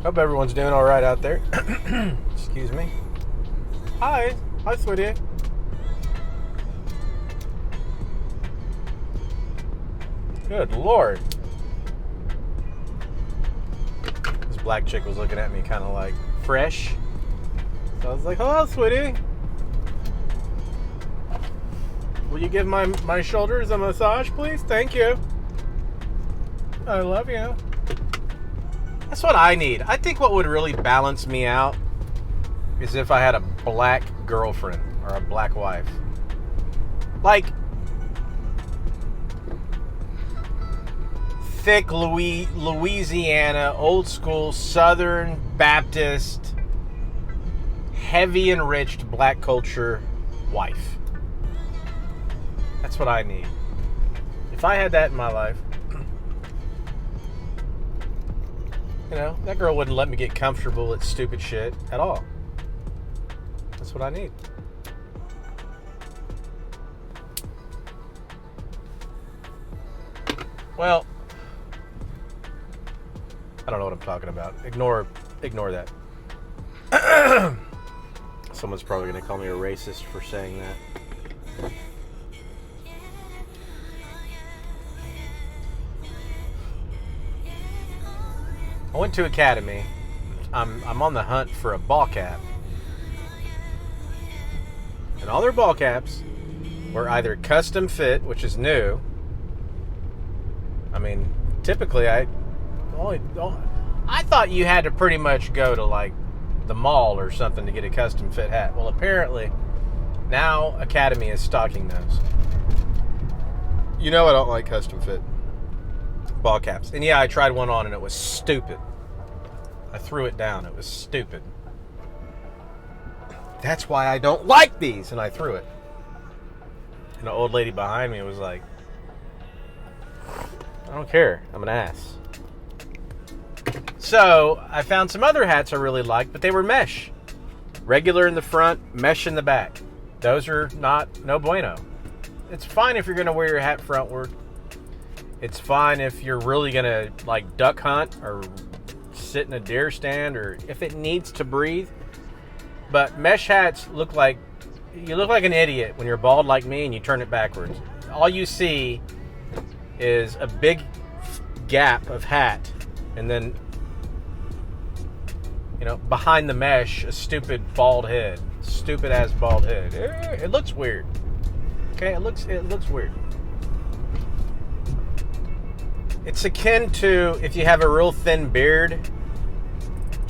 Hope everyone's doing all right out there. Excuse me. Hi, sweetie. Good Lord. This black chick was looking at me kind of like fresh. So I was like, hello, sweetie. Will you give my shoulders a massage, please? Thank you. I love you. That's what I need. I think what would really balance me out is if I had a black girlfriend or a black wife. Like, thick Louisiana, old school, Southern Baptist, heavy enriched black culture wife. That's what I need. If I had that in my life, you know, that girl wouldn't let me get comfortable at stupid shit at all. That's what I need. Well, I don't know what I'm talking about. Ignore that. Someone's probably going to call me a racist for saying that. I went to Academy. I'm on the hunt for a ball cap. And all their ball caps were either custom fit, which is new. I mean, typically I thought you had to pretty much go to like the mall or something to get a custom fit hat. Well, apparently now Academy is stocking those. You know I don't like custom fit ball caps. And yeah, I tried one on and it was stupid. I threw it down. It was stupid. That's why I don't like these. And I threw it. And the old lady behind me was like, I don't care. I'm an ass. So I found some other hats I really liked, but they were mesh. Regular in the front, mesh in the back. Those are no bueno. It's fine if you're going to wear your hat frontward. It's fine if you're really going to like duck hunt or sit in a deer stand or if it needs to breathe. But mesh hats you look like an idiot when you're bald like me and you turn it backwards. All you see is a big gap of hat and then, you know, behind the mesh, a stupid bald head. Stupid ass bald head. It looks weird. Okay, it looks weird. It's akin to if you have a real thin beard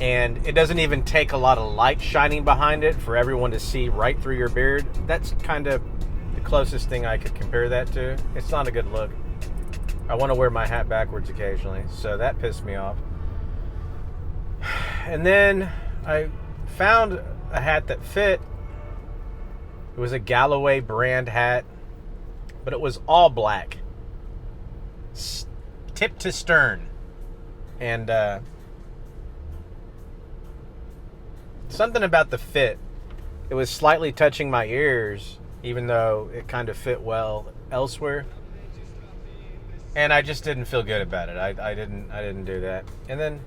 and it doesn't even take a lot of light shining behind it for everyone to see right through your beard. That's kind of the closest thing I could compare that to. It's not a good look. I want to wear my hat backwards occasionally, so that pissed me off. And then I found a hat that fit. It was a Galloway brand hat, but it was all black. Tip to stern. And something about the fit. It was slightly touching my ears, even though it kind of fit well elsewhere. And I just didn't feel good about it. I didn't do that. And then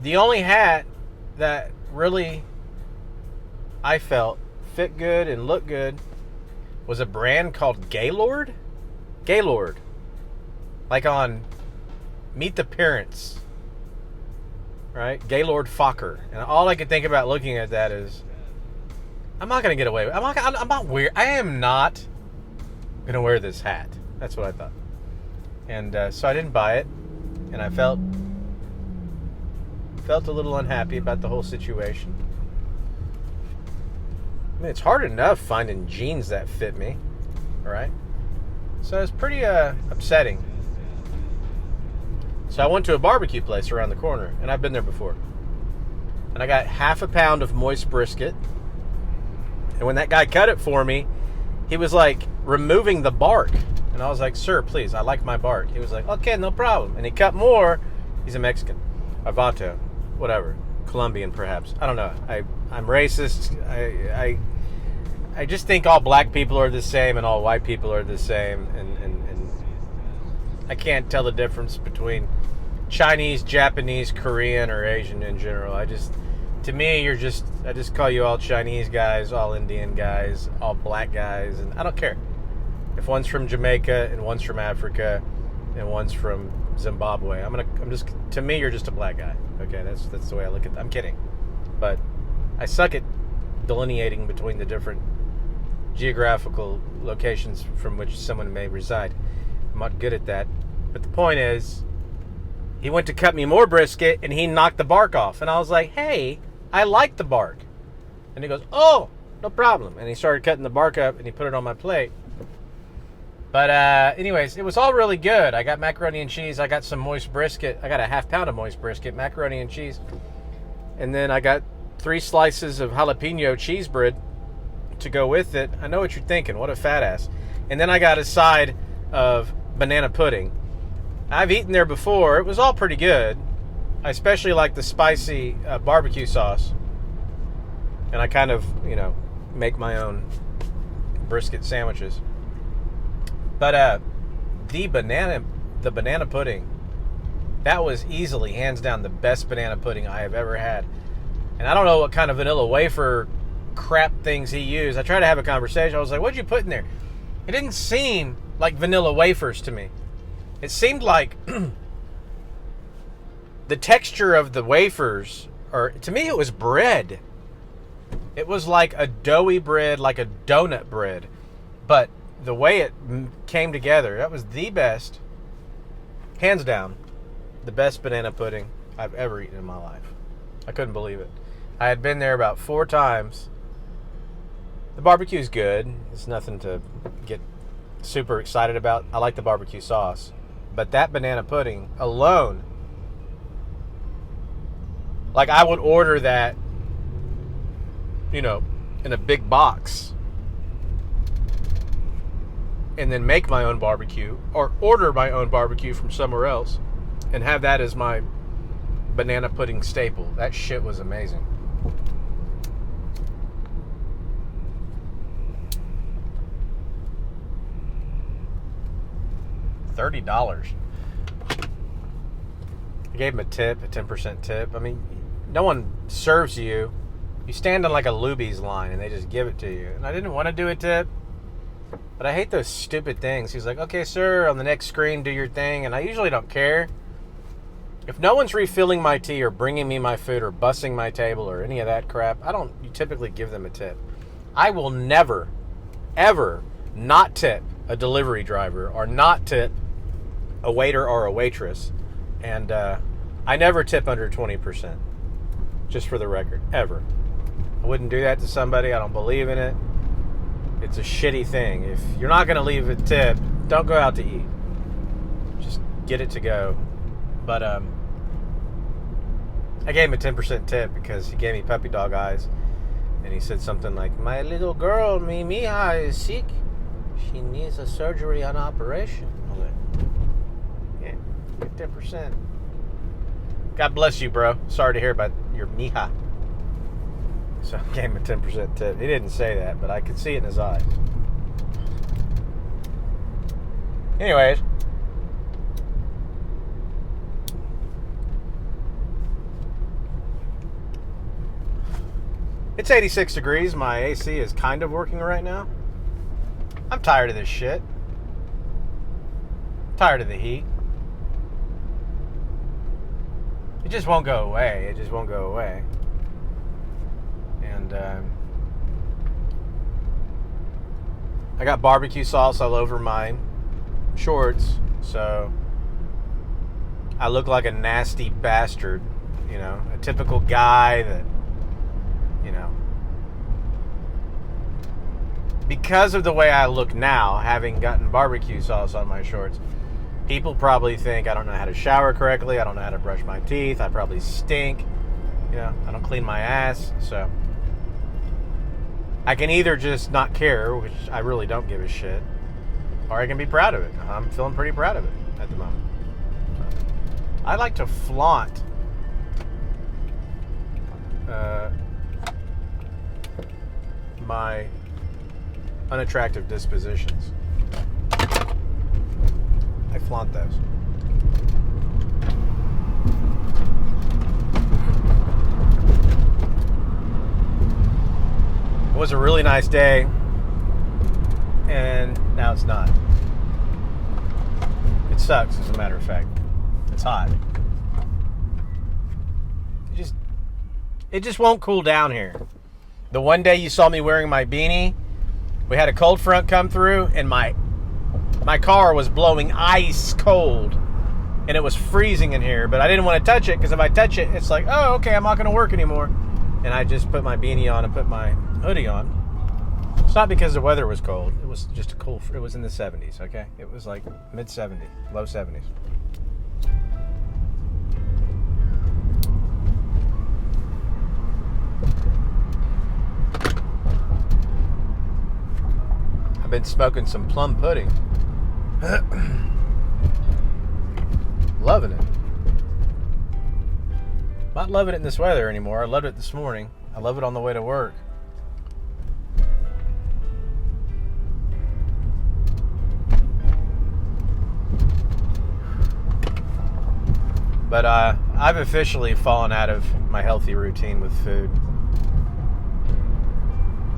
the only hat that really I felt fit good and looked good was a brand called Gaylord. Gaylord. Like on Meet the Parents. Right? Gaylord Fokker. And all I could think about looking at that is, I'm not going to get away with it. I'm not weird. I am not going to wear this hat. That's what I thought. And so I didn't buy it. And I felt a little unhappy about the whole situation. I mean, it's hard enough finding jeans that fit me. Alright? So it's pretty upsetting. So I went to a barbecue place around the corner, and I've been there before. And I got half a pound of moist brisket. And when that guy cut it for me, he was like removing the bark. And I was like, sir, please, I like my bark. He was like, okay, no problem. And he cut more. He's a Mexican. Avato. Whatever. Colombian, perhaps. I don't know. I'm racist. I just think all black people are the same and all white people are the same. And I can't tell the difference between Chinese, Japanese, Korean, or Asian in general. To me, I just call you all Chinese guys, all Indian guys, all black guys, and I don't care. If one's from Jamaica and one's from Africa and one's from Zimbabwe, to me, you're just a black guy. Okay, that's the way I look at it. I'm kidding. But I suck at delineating between the different geographical locations from which someone may reside. I'm not good at that. But the point is, he went to cut me more brisket and he knocked the bark off. And I was like, hey, I like the bark. And he goes, oh, no problem. And he started cutting the bark up and he put it on my plate. But anyways, it was all really good. I got macaroni and cheese. I got some moist brisket. I got a half pound of moist brisket, macaroni and cheese. And then I got 3 slices of jalapeno cheese bread to go with it. I know what you're thinking. What a fat ass. And then I got a side of banana pudding. I've eaten there before. It was all pretty good. I especially like the spicy barbecue sauce. And I kind of, make my own brisket sandwiches. But the banana pudding, that was easily, hands down, the best banana pudding I have ever had. And I don't know what kind of vanilla wafer crap things he used. I tried to have a conversation. I was like, what'd you put in there? It didn't seem like vanilla wafers to me. It seemed like the texture of the wafers, or to me it was bread. It was like a doughy bread, like a donut bread. But the way it came together, that was the best, hands down, the best banana pudding I've ever eaten in my life. I couldn't believe it. I had been there about 4 times. The barbecue's good. It's nothing to get super excited about. I like the barbecue sauce. But that banana pudding alone, like I would order that, in a big box. And then make my own barbecue, or order my own barbecue from somewhere else, and have that as my banana pudding staple. That shit was amazing. $30. I gave him a tip, a 10% tip. I mean, no one serves you. You stand on like a Luby's line and they just give it to you. And I didn't want to do a tip, but I hate those stupid things. He's like, okay, sir, on the next screen, do your thing. And I usually don't care. If no one's refilling my tea or bringing me my food or bussing my table or any of that crap, you typically give them a tip. I will never, ever not tip a delivery driver or not tip a waiter or a waitress. And I never tip under 20%, just for the record, ever. I wouldn't do that to somebody. I don't believe in it. It's a shitty thing. If you're not going to leave a tip, don't go out to eat. Just get it to go. But I gave him a 10% tip because he gave me puppy dog eyes. And he said something like, my little girl, Mija, is sick. She needs a surgery and operation. I was like, yeah, get 10%. God bless you, bro. Sorry to hear about your Mija. So I gave him a 10% tip. He didn't say that, but I could see it in his eyes. Anyways. It's 86 degrees. My AC is kind of working right now. I'm tired of this shit. Tired of the heat. It just won't go away. It just won't go away. And I got barbecue sauce all over my shorts, so I look like a nasty bastard, a typical guy that, because of the way I look now, having gotten barbecue sauce on my shorts, people probably think I don't know how to shower correctly, I don't know how to brush my teeth, I probably stink, I don't clean my ass, so I can either just not care, which I really don't give a shit, or I can be proud of it. I'm feeling pretty proud of it at the moment. I like to flaunt my unattractive dispositions. I flaunt those. was a really nice day, and now it's not. It sucks, as a matter of fact. It's hot. It just won't cool down here. The one day you saw me wearing my beanie, we had a cold front come through, and my car was blowing ice cold, and it was freezing in here, but I didn't want to touch it, because if I touch it, it's like, oh, okay, I'm not going to work anymore. And I just put my beanie on and put my hoodie on. It's not because the weather was cold. It was just cool. It was in the 70s, okay? It was like mid-70s, low 70s. I've been smoking some plum pudding. Loving it. Not loving it in this weather anymore. I loved it this morning. I love it on the way to work. But I've officially fallen out of my healthy routine with food.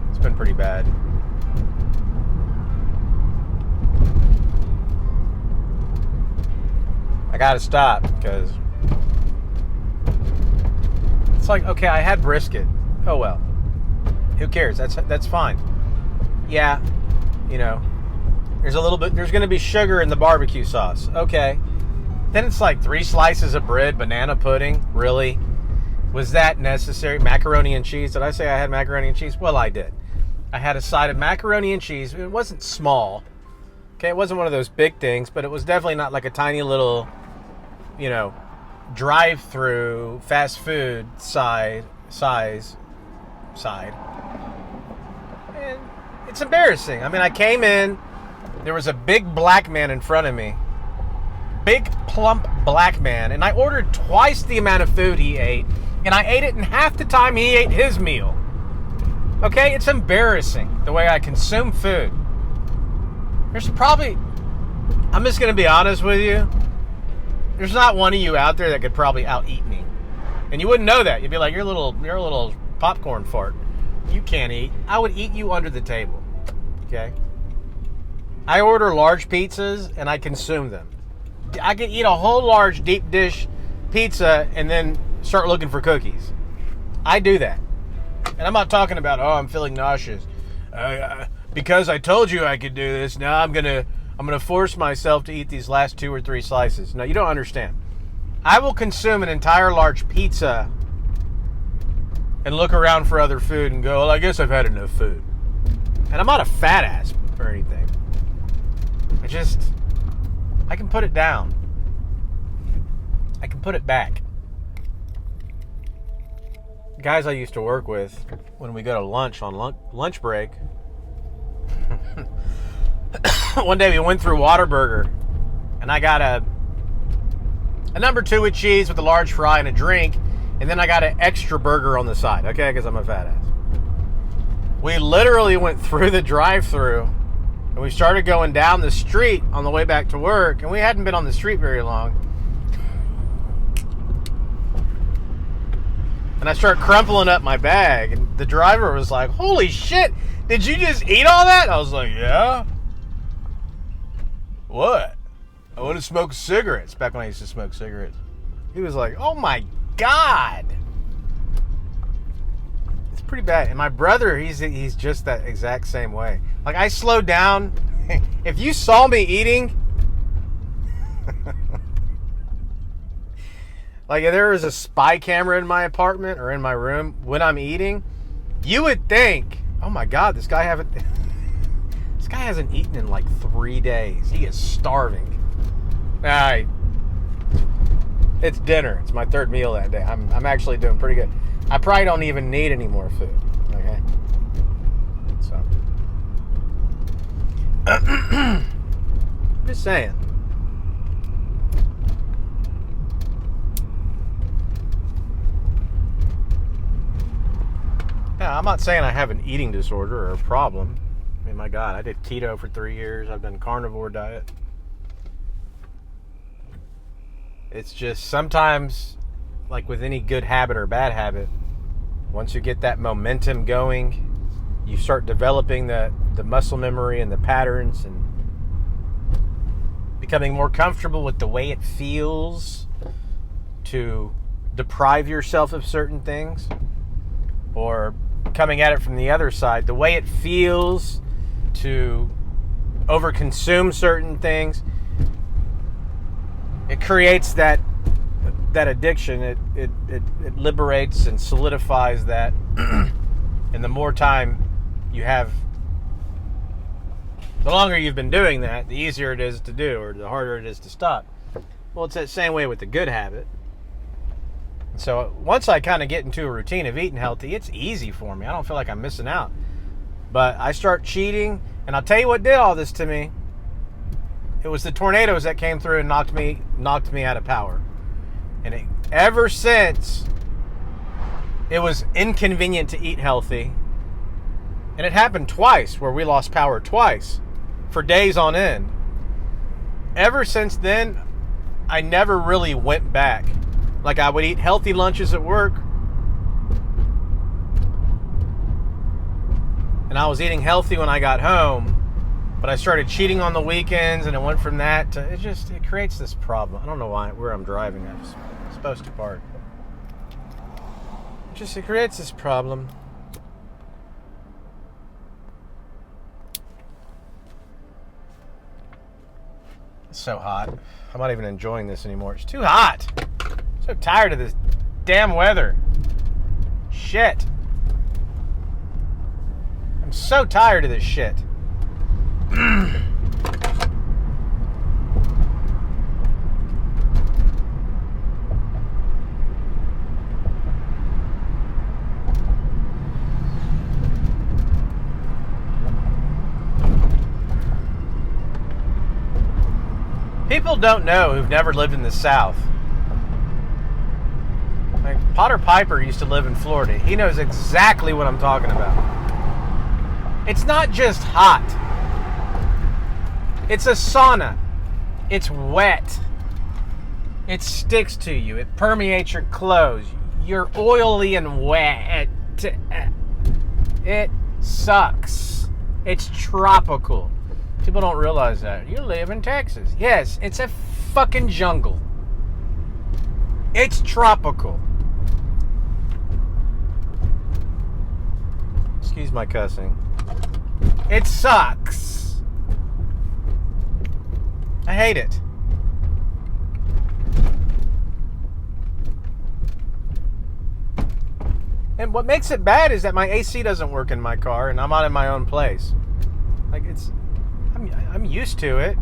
It's been pretty bad. I gotta stop, because it's like, okay, I had brisket. Oh well. Who cares? That's fine. Yeah, there's gonna be sugar in the barbecue sauce. Okay. Then it's like 3 slices of bread, banana pudding. Really? Was that necessary? Macaroni and cheese. Did I say I had macaroni and cheese? Well, I did. I had a side of macaroni and cheese. It wasn't small. Okay, it wasn't one of those big things, but it was definitely not like a tiny little, drive-through fast food size. And it's embarrassing. I mean, I came in, there was a big black man in front of me. Big, plump black man, and I ordered twice the amount of food he ate, and I ate it in half the time he ate his meal. Okay, it's embarrassing the way I consume food. There's probably, I'm just going to be honest with you, there's not one of you out there that could probably out-eat me. And you wouldn't know that. You'd be like, you're a little popcorn fart. You can't eat. I would eat you under the table. Okay? I order large pizzas, and I consume them. I can eat a whole large deep dish pizza and then start looking for cookies. I do that. And I'm not talking about, I'm feeling nauseous. Because I told you I could do this, now I'm gonna force myself to eat these last 2 or 3 slices. No, you don't understand. I will consume an entire large pizza and look around for other food and go, well, I guess I've had enough food. And I'm not a fat ass or anything. I can put it down. I can put it back. Guys I used to work with, when we go to lunch on lunch break, one day we went through Whataburger, and I got a number 2 with cheese with a large fry and a drink, and then I got an extra burger on the side, okay, because I'm a fat ass. We literally went through the drive-thru, and we started going down the street on the way back to work, and we hadn't been on the street very long. And I started crumpling up my bag, and the driver was like, holy shit, did you just eat all that? I was like, yeah. What? I want to smoke cigarettes. Back when I used to smoke cigarettes. He was like, oh my God. It's pretty bad. And my brother, he's just that exact same way. Like, I slowed down. If you saw me eating, like if there was a spy camera in my apartment or in my room when I'm eating, you would think, oh my God, this guy hasn't eaten in like 3 days. He is starving. Alright. It's dinner. It's my 3rd meal that day. I'm actually doing pretty good. I probably don't even need any more food. Okay? So. Just saying. Yeah, I'm not saying I have an eating disorder or a problem. I mean, my God, I did keto for 3 years. I've done carnivore diet. It's just sometimes, like with any good habit or bad habit, once you get that momentum going, you start developing the muscle memory and the patterns and becoming more comfortable with the way it feels to deprive yourself of certain things, or coming at it from the other side, the way it feels to overconsume certain things. It creates that addiction. It liberates and solidifies that. And the more time you have, the longer you've been doing that, the easier it is to do, or the harder it is to stop. Well, it's that same way with the good habit. So once I kind of get into a routine of eating healthy, it's easy for me. I don't feel like I'm missing out. But I start cheating, and I'll tell you what did all this to me. It was the tornadoes that came through and knocked me out of power. And ever since, it was inconvenient to eat healthy. And it happened twice, where we lost power twice for days on end. Ever since then, I never really went back. Like, I would eat healthy lunches at work, and I was eating healthy when I got home, but I started cheating on the weekends, and it went from that to, it creates this problem. I don't know where I'm driving. I'm supposed to park. It creates this problem. It's so hot. I'm not even enjoying this anymore. It's too hot. I'm so tired of this damn weather. Shit. I'm so tired of this shit. People don't know who've never lived in the South. Like, Potter Piper used to live in Florida. He knows exactly what I'm talking about. It's not just hot. It's a sauna. It's wet. It sticks to you. It permeates your clothes. You're oily and wet. It sucks. It's tropical. People don't realize that. You live in Texas. Yes, it's a fucking jungle. It's tropical. Excuse my cussing. It sucks. I hate it. And what makes it bad is that my AC doesn't work in my car, and I'm not in my own place. Like, I'm used to it.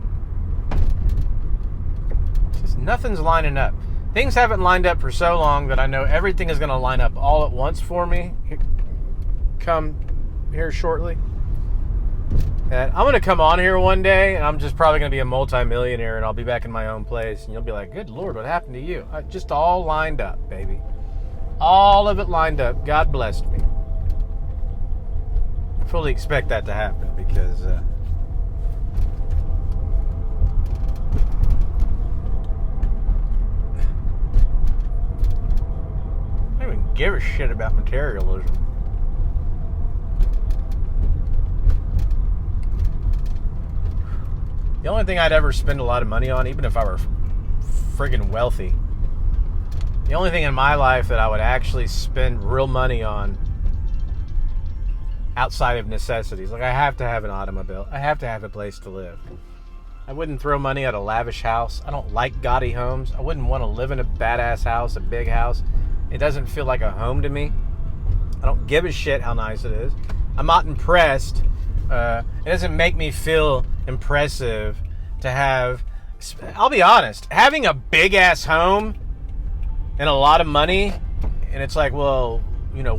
Just nothing's lining up. Things haven't lined up for so long that I know everything is going to line up all at once for me. Come here shortly. And I'm going to come on here one day, and I'm just probably going to be a multi-millionaire, and I'll be back in my own place. And you'll be like, good Lord, what happened to you? Just all lined up, baby. All of it lined up. God blessed me. I fully expect that to happen because... I don't even give a shit about materialism. The only thing I'd ever spend a lot of money on, even if I were friggin' wealthy, the only thing in my life that I would actually spend real money on outside of necessities, like I have to have an automobile, I have to have a place to live. I wouldn't throw money at a lavish house. I don't like gaudy homes. I wouldn't want to live in a badass house, a big house. It doesn't feel like a home to me. I don't give a shit how nice it is. I'm not impressed. It doesn't make me feel impressive to have... I'll be honest. Having a big-ass home and a lot of money, and it's like, well, you know,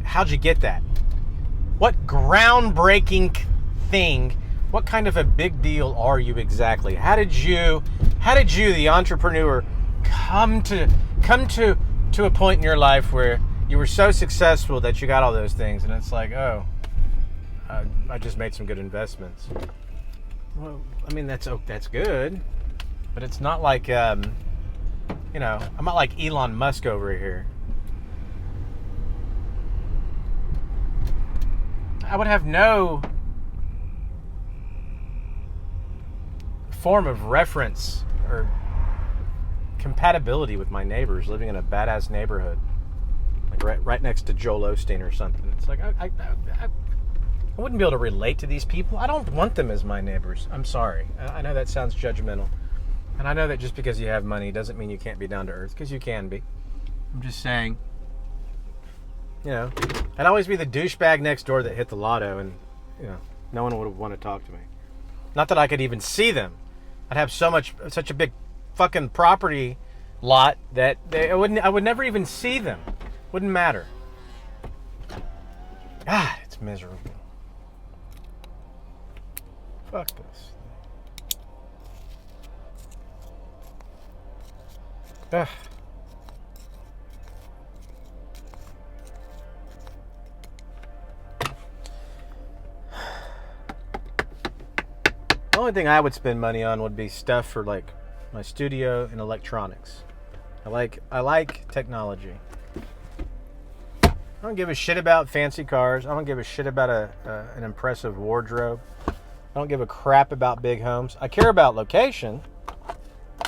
how'd you get that? What groundbreaking thing, what kind of a big deal are you exactly? How did you, the entrepreneur, come to a point in your life where you were so successful that you got all those things, and it's like, oh, I just made some good investments. Well, I mean, that's good, but it's not like, I'm not like Elon Musk over here. I would have no form of reference or compatibility with my neighbors living in a badass neighborhood, like right next to Joel Osteen or something. It's like I wouldn't be able to relate to these people. I don't want them as my neighbors. I'm sorry. I know that sounds judgmental, and I know that just because you have money doesn't mean you can't be down to earth, because you can be. I'm just saying, I'd always be the douchebag next door that hit the lotto, and no one would want to talk to me. Not that I could even see them. I'd have such a big fucking property lot that I would never even see them. Wouldn't matter. God, it's miserable. Fuck this. Ugh. The only thing I would spend money on would be stuff for like my studio and electronics. I like technology. I don't give a shit about fancy cars. I don't give a shit about an impressive wardrobe. I don't give a crap about big homes. I care about location. I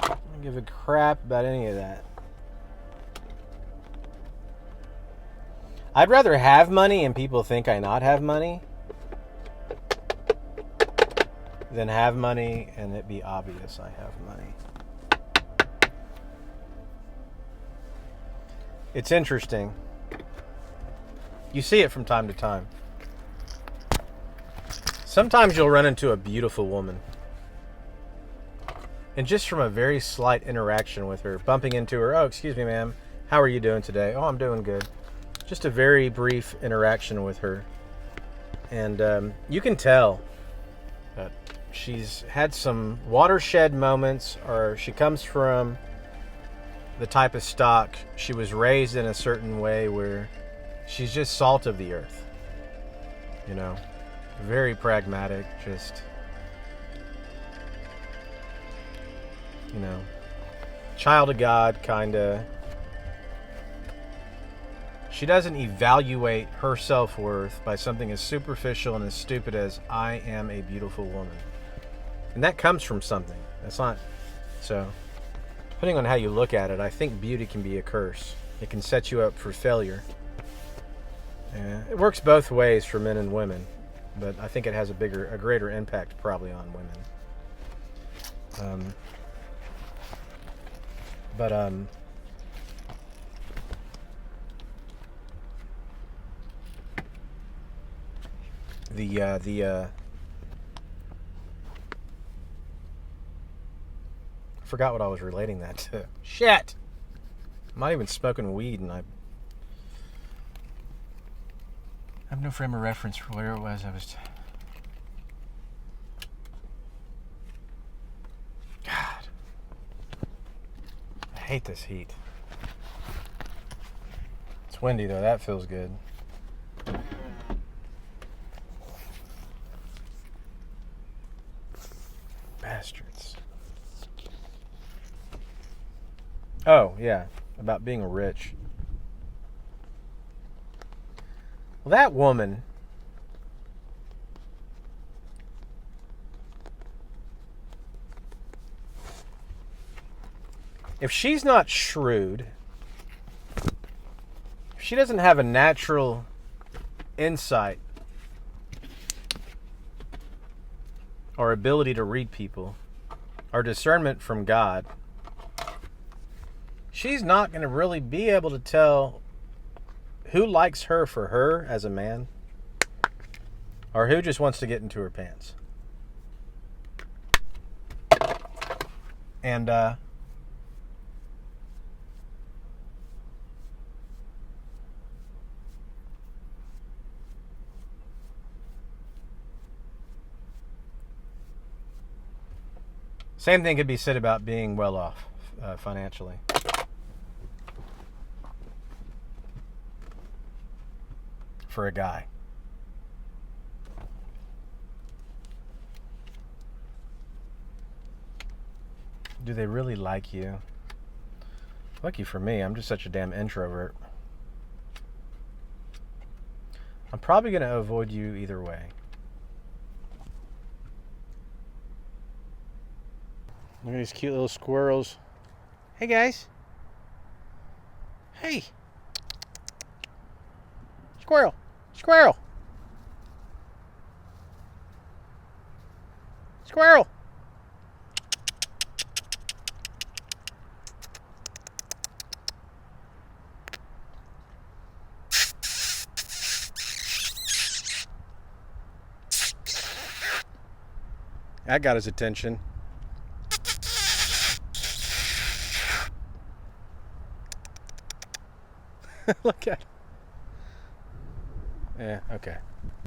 don't give a crap about any of that. I'd rather have money and people think I not have money than have money and it be obvious I have money. It's interesting. You see it from time to time. Sometimes you'll run into a beautiful woman, and just from a very slight interaction with her, bumping into her, oh, excuse me, ma'am, how are you doing today? Oh, I'm doing good. Just a very brief interaction with her, and you can tell that she's had some watershed moments, or she comes from the type of stock, she was raised in a certain way where she's just salt of the earth. Very pragmatic, just, child of God, kinda. She doesn't evaluate her self-worth by something as superficial and as stupid as, I am a beautiful woman. And that comes from something. That's not, so, depending on how you look at it, I think beauty can be a curse. It can set you up for failure. It works both ways for men and women, but I think it has a greater impact probably on women. I forgot what I was relating that to. Shit! I'm not even smoking weed, and I have no frame of reference for where it was. God. I hate this heat. It's windy, though. That feels good. Bastards. Oh, yeah. About being rich. Well, that woman, if she's not shrewd, if she doesn't have a natural insight or ability to read people or discernment from God, she's not going to really be able to tell who likes her for her as a man or who just wants to get into her pants. And same thing could be said about being well off financially. For a guy. Do they really like you? Lucky for me, I'm just such a damn introvert. I'm probably going to avoid you either way. Look at these cute little squirrels. Hey, guys. Hey. Squirrel. Squirrel. Squirrel. That got his attention. Look at it. Yeah, okay.